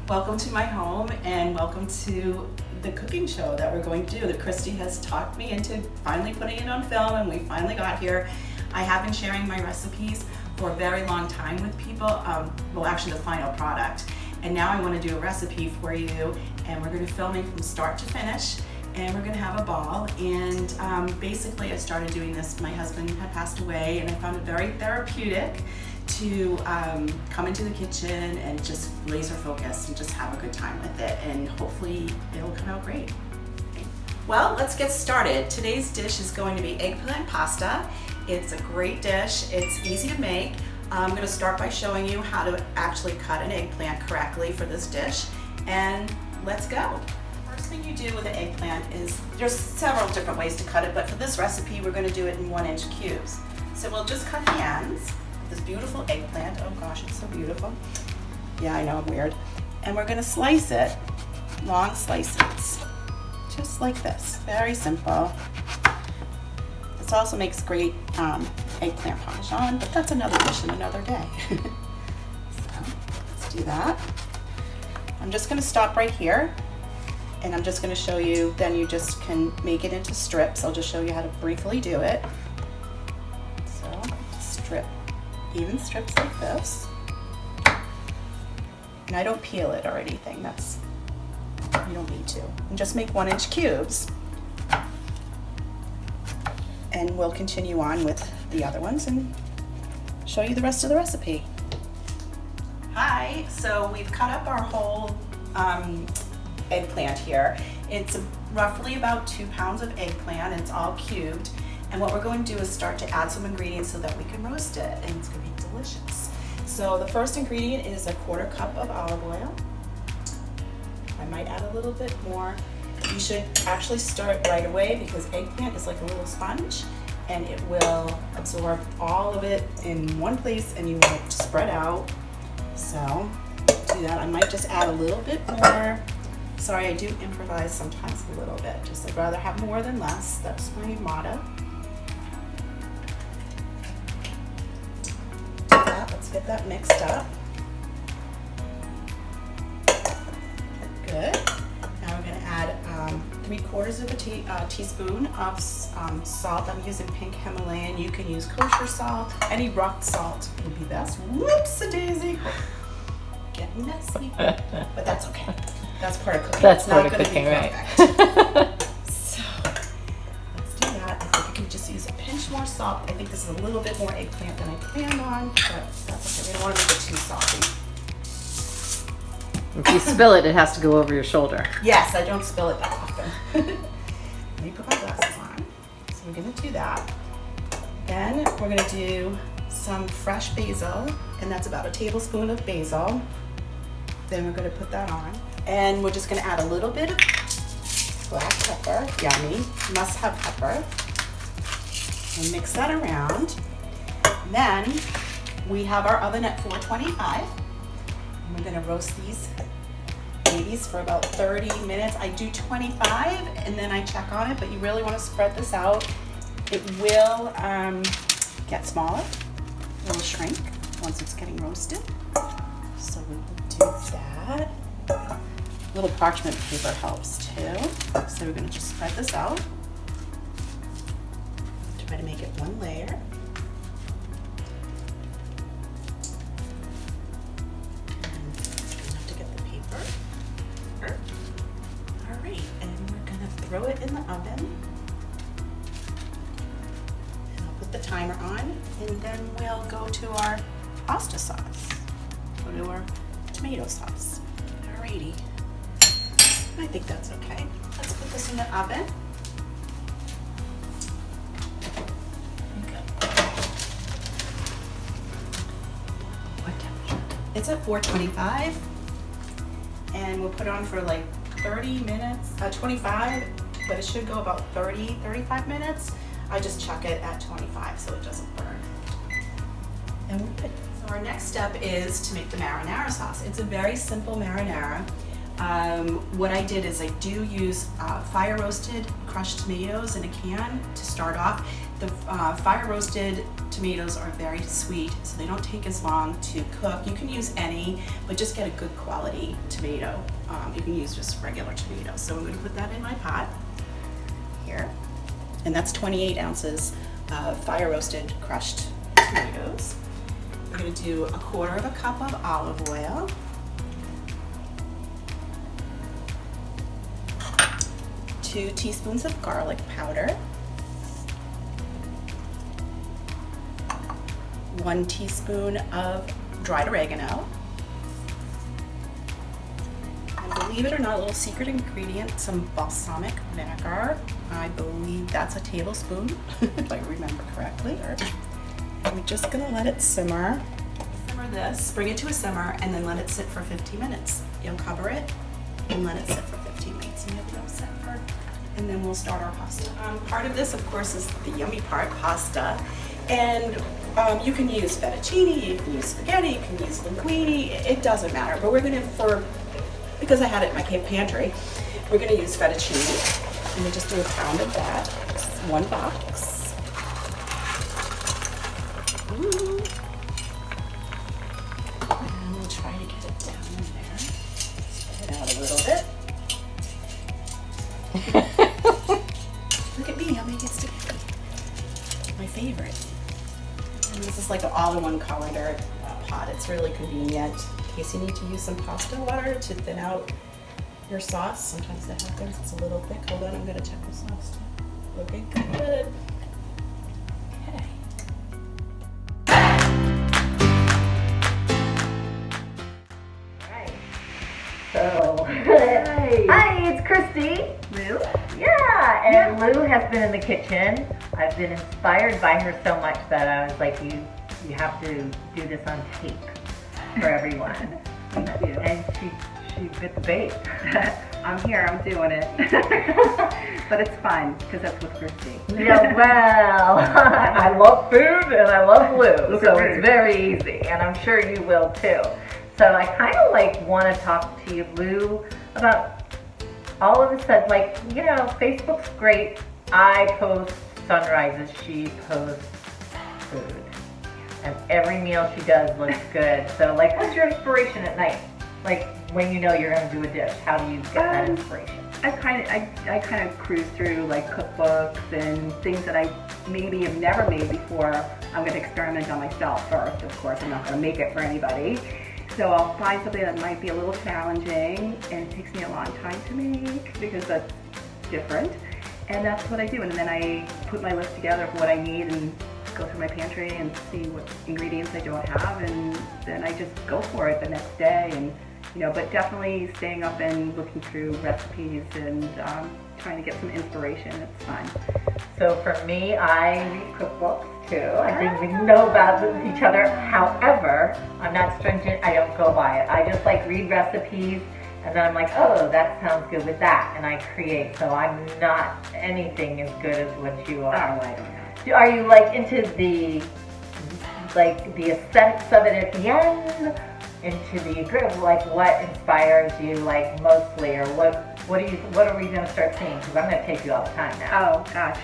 Welcome to my home and welcome to the cooking show that we're going to do. That Christy has talked me into finally putting it on film, and we finally got here. I have been sharing my recipes for a very long time with people, well actually the final product. And now I want to do a recipe for you, and we're going to film it from start to finish, and we're going to have a ball. And basically I started doing this, my husband had passed away, and I found it very therapeutic to come into the kitchen and just laser focus and just have a good time with it, and hopefully it'll come out great. Well, let's get started. Today's dish is going to be eggplant pasta. It's a great dish. It's easy to make. I'm going to start by showing you how to actually cut an eggplant correctly for this dish, and let's go. First thing you do with an eggplant is, there's several different ways to cut it, but for this recipe we're going to do it in 1-inch cubes. So we'll just cut the ends. This beautiful eggplant, oh gosh, it's so beautiful. Yeah, I know, I'm weird. And we're gonna slice it, long slices, just like this, very simple. This also makes great eggplant parmesan, but that's another dish in another day. So, let's do that. I'm just gonna stop right here, and I'm just gonna show you, then you just can make it into strips. I'll just show you how to briefly do it. So, strip. Even strips like this, and I don't peel it or anything, that's, you don't need to, and just make 1-inch cubes, and we'll continue on with the other ones and show you the rest of the recipe. Hi, so we've cut up our whole eggplant here. It's roughly about 2 pounds of eggplant. It's all cubed. And what we're going to do is start to add some ingredients so that we can roast it, and it's going to be delicious. So the first ingredient is a 1/4 cup of olive oil. I might add a little bit more. You should actually start right away because eggplant is like a little sponge, and it will absorb all of it in one place, and you want it to spread out. So do that. I might just add a little bit more. Sorry, I do improvise sometimes a little bit. Just I'd rather have more than less. That's my motto. Let's get that mixed up. Good. Now we're going to add 3/4 of a teaspoon of salt. I'm using pink Himalayan. You can use kosher salt. Any rock salt would be best. Whoops-a-daisy. Getting messy. But that's okay. That's part of cooking. That's it's part not of going to be cooking, perfect. right? So let's do that. I think I can just use a pinch more salt. I think this is a little bit more eggplant than I planned on, but that's okay. We don't want to make it too salty. If you spill it, it has to go over your shoulder. Yes, I don't spill it that often. Let me put my glasses on. So we're going to do that. Then we're going to do some fresh basil, and that's about a tablespoon of basil. Then we're going to put that on. And we're just going to add a little bit of black pepper, yummy, must have pepper, and mix that around. Then we have our oven at 425, and we're going to roast these babies for about 30 minutes. I do 25 and then I check on it, but you really want to spread this out. It will get smaller, it will shrink once it's getting roasted. So we will do that. A little parchment paper helps too. So we're going to just spread this out. Try to make it one layer. Enough to get the paper. All right, and we're going to throw it in the oven. And I'll put the timer on, and then we'll go to our pasta sauce. Go to our tomato sauce. Alrighty. I think that's okay. Let's put this in the oven. What temperature? It's at 425, and we'll put it on for like 30 minutes, 25, but it should go about 35 minutes. I just chuck it at 25 so it doesn't burn. And we're good. So our next step is to make the marinara sauce. It's a very simple marinara. What I did is I do use fire roasted crushed tomatoes in a can to start off. The fire roasted tomatoes are very sweet, so they don't take as long to cook. You can use any, but just get a good quality tomato. You can use just regular tomatoes. So I'm going to put that in my pot here. And that's 28 ounces of fire roasted crushed tomatoes. We're going to do 1/4 cup of olive oil. 2 teaspoons of garlic powder. 1 teaspoon of dried oregano. And believe it or not, a little secret ingredient, some balsamic vinegar. I believe that's a tablespoon, if I remember correctly. And we're just gonna let it simmer. Simmer this, bring it to a simmer, and then let it sit for 15 minutes. You'll cover it and let it sit for 15 minutes, and you'll be all set for, and then we'll start our pasta. Part of this, of course, is the yummy part, pasta. And you can use fettuccine, you can use spaghetti, you can use linguine, it doesn't matter. But we're gonna, because I had it in my pantry, we're gonna use fettuccine. And we just do a pound of that. It's 1 box. Ooh. And we'll try to get it down in there. Spread it out a little bit. Look at me, I'll make it sticky. My favorite. And this is like an all-in-one colander pot. It's really convenient in case you need to use some pasta water to thin out your sauce. Sometimes that happens, it's a little thick. Hold on, I'm gonna check the sauce too. Looking good. Okay. Alright. So, hi, it's Christy. Lu? Yeah, and Lu has been in the kitchen. I've been inspired by her so much that I was like, you have to do this on tape for everyone. Thank you. And she bit the bait. I'm here, I'm doing it. But it's fun, because that's with Christy. Yeah, well, I love food and I love Lu, so rude. it's very easy, and I'm sure you will too. So I kind of like want to talk to you, Lu, about all of a sudden, like, you know, Facebook's great. I post sunrises, she posts food. And every meal she does looks good. So like, what's your inspiration at night? Like when you know you're gonna do a dish, how do you get that inspiration? I kind of cruise through like cookbooks and things that I maybe have never made before. I'm gonna experiment on myself first, of course. I'm not gonna make it for anybody. So I'll find something that might be a little challenging and it takes me a long time to make because that's different. And that's what I do. And then I put my list together for what I need and go through my pantry and see what ingredients I don't have, and then I just go for it the next day. And you know, but definitely staying up and looking through recipes and trying to get some inspiration. It's fun. So for me, I read cookbooks too. I think we know about each other. However, I'm not stringent. I don't go by it. I just like read recipes, and then I'm like, oh, that sounds good with that, and I create. So I'm not anything as good as what you are. Oh, I don't know. Are you like into the aesthetics of it at the end? Into the like what inspires you like mostly, or what are we gonna start seeing? Because I'm gonna take you all the time now. Oh gosh.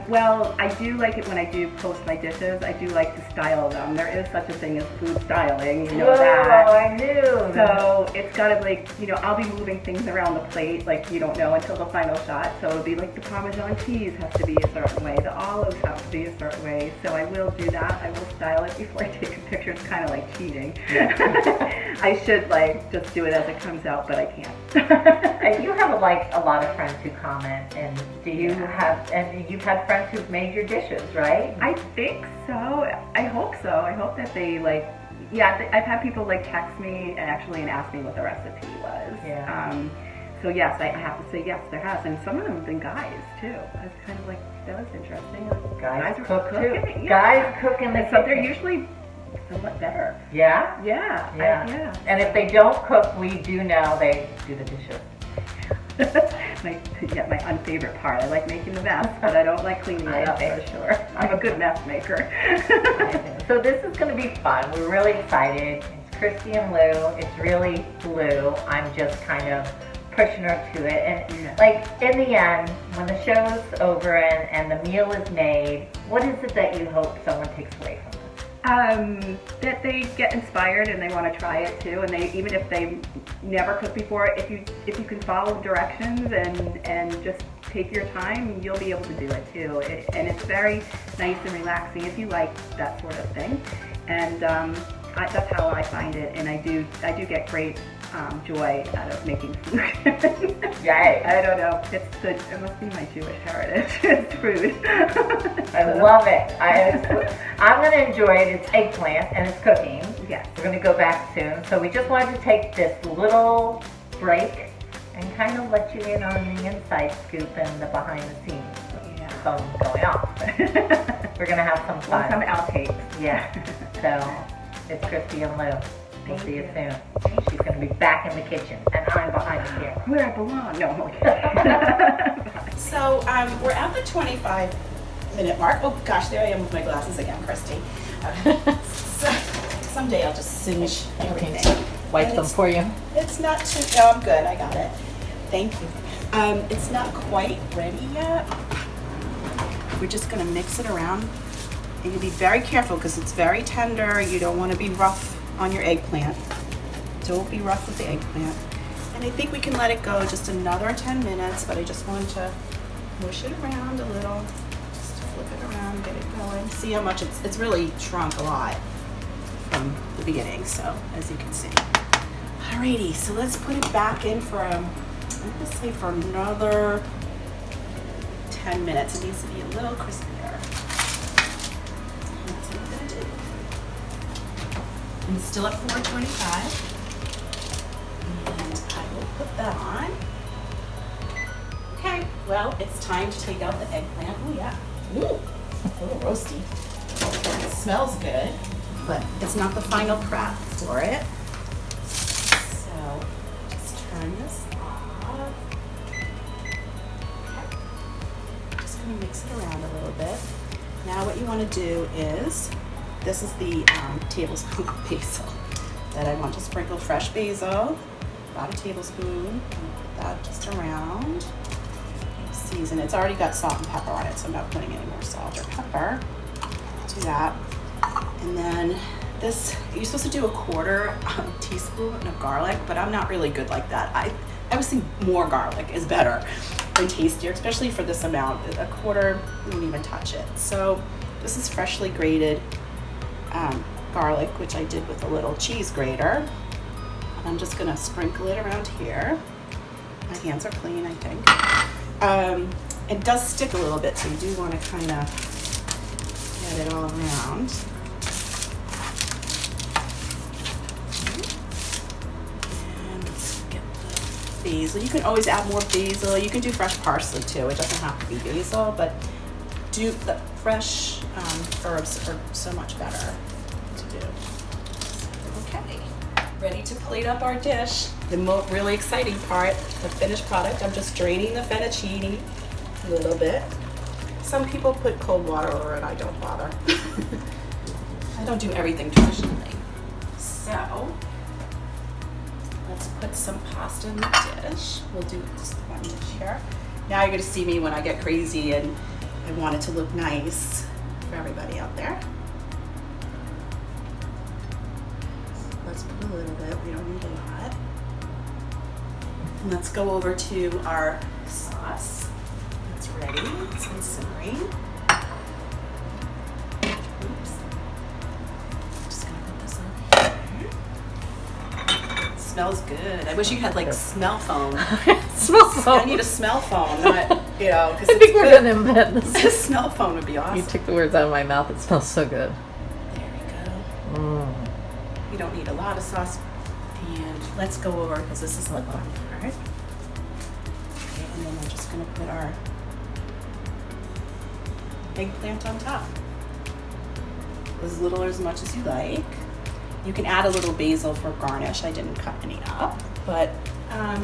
Well, I do like it when I do post my dishes. I do like to style them. There is such a thing as food styling, you know. Whoa, that. I knew. So it's gotta like, you know, I'll be moving things around the plate like you don't know until the final shot. So it'll be like the Parmesan cheese has to be a certain way, the olives have to be a certain way. So I will do that. I will style it before I take a picture. It's kind of like cheating. I should like just do it as it comes out, but I can't. And you have like a lot of friends who comment, and do you have? And you've had friends who've made your dishes, right? I think so. I hope so. I hope that they like. Yeah, I've had people like text me and ask me what the recipe was. Yeah. So yes, I have to say yes, there has, and some of them have been guys too. I was kind of like, that was interesting. Guys were cook too. cooking, yeah. Guys cook in the And so they're kitchen. usually somewhat better. Yeah. Yeah. Yeah. Yeah. And if they don't cook, we do know they do the dishes. my unfavorite part. I like making the mess, but I don't like cleaning it up for sure. I'm a good mess maker. So this is going to be fun. We're really excited. It's Christy and Lu. It's really Lu. I'm just kind of pushing her to it. And like in the end, when the show's over and the meal is made, what is it that you hope someone takes away from this? That they get inspired and they want to try it too. And they, even if they never cooked before, if you can follow directions and just take your time, you'll be able to do it too. And it's very nice and relaxing if you like that sort of thing. And that's how I find it. And I do get great joy out of making food. Yay. I don't know. It's good. It must be my Jewish heritage. It's food. I love it. I'm going to enjoy it. It's eggplant and it's cooking. Yes. We're going to go back soon. So we just wanted to take this little break and kind of let you in on the inside scoop and the behind the scenes. Yeah. What's going on. We're going to have some fun. Some outtakes. Yeah. So it's Christy and Lu. We'll see you soon. She's going to be back in the kitchen, and I'm behind the camera. Where I belong. No, I'm okay. So we're at the 25-minute mark. Oh gosh, there I am with my glasses again, Christy. So, someday I'll just singe everything. Wipe And them for you. It's not too, no, I'm good, I got it. Thank you. It's not quite ready yet. We're just gonna mix it around. And you'll be very careful because it's very tender. You don't wanna be rough on your eggplant. Don't be rough with the eggplant. And I think we can let it go just another 10 minutes, but I just want to mush it around a little. Just flip it around, get it going. See how much it's really shrunk a lot from the beginning, so as you can see. Alrighty, so let's put it back in for, I'm gonna say for another 10 minutes. It needs to be a little crispier. And that's what we're gonna do. And it's still at 425. And I will put that on. Okay, well, it's time to take out the eggplant. Oh yeah, ooh, a little roasty. It smells good, but it's not the final prep for it. So, just turn this off. Okay. Just gonna mix it around a little bit. Now what you wanna do is, this is the tablespoon of basil that I want to sprinkle fresh basil, about a tablespoon, and put that just around. Season. It's already got salt and pepper on it, so I'm not putting any more salt or pepper. Do that. And then this, you're supposed to do a quarter teaspoon of garlic, but I'm not really good like that. I was thinking more garlic is better and tastier, especially for this amount. A quarter, you won't even touch it. So this is freshly grated garlic, which I did with a little cheese grater. And I'm just gonna sprinkle it around here. My hands are clean, I think. It does stick a little bit, so you do want to kind of get it all around. And let's get the basil. You can always add more basil. You can do fresh parsley too. It doesn't have to be basil, but do the fresh herbs are so much better to do. Okay, ready to plate up our dish. The really exciting part, the finished product. I'm just draining the fettuccine a little bit. Some people put cold water over it. I don't bother. I don't do everything traditionally. So let's put some pasta in the dish. We'll do just one dish here. Now you're gonna see me when I get crazy and I want it to look nice for everybody out there. So let's put a little bit. We don't need a lot. And let's go over to our sauce. It's ready. It's been simmering. Oops. Just gonna put this on here. It smells good. I wish you had like smell foam. Smell foam. I need a smell foam, not, you know, because I think we're gonna invent this. A smell foam would be awesome. You took the words out of my mouth. It smells so good. There we go. You don't need a lot of sauce. And let's go over, because this is the fun part. Okay, and then we're just going to put our eggplant on top. As little or as much as you like. You can add a little basil for garnish. I didn't cut any up, but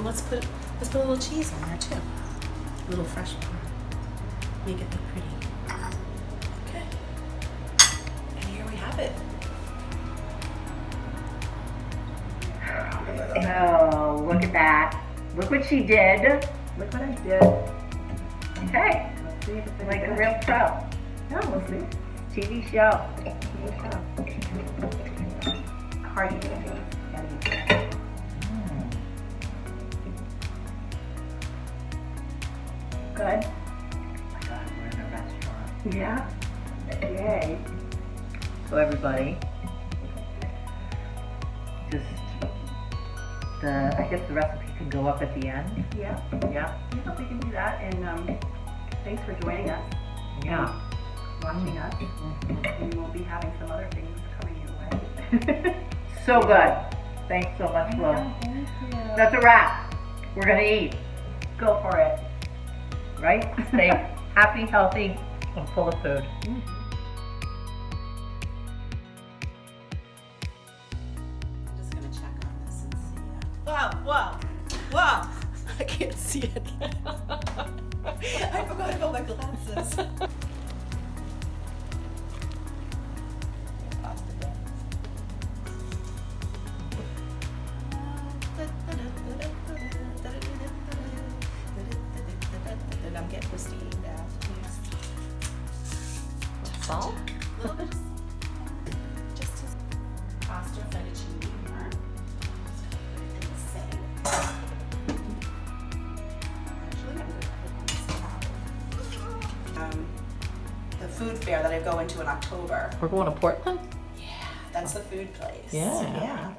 let's put a little cheese on there too. A little fresh one. Make it look pretty. Okay. And here we have it. Oh, look at that. Look what she did. Look what I did. Okay, Let's see if it's any like a good. real pro. Yeah, we'll see. TV show. Hard to get these. Good. Oh my God, we're in a restaurant. Yeah. Yay. So everybody, just I guess the recipe could go up at the end. Yeah. Yeah. Yeah, we can do that. And thanks for joining us, Yeah. watching us. And we'll be having some other things coming your way. So good. Thanks so much, Lu. Thank you. That's a wrap. We're gonna eat, Go for it. right? Stay happy, healthy, and full of food. I'm just gonna check on this and see. Wow! I can't see it. I forgot about my glasses. And I'm getting Christi now, please. Salt? A little bit, just as pasta fettuccine here. Just put it in the sink. Actually, I'm gonna put this the food fair that I go into in October. We're going to Portland? Yeah, that's the food place. Yeah. Yeah.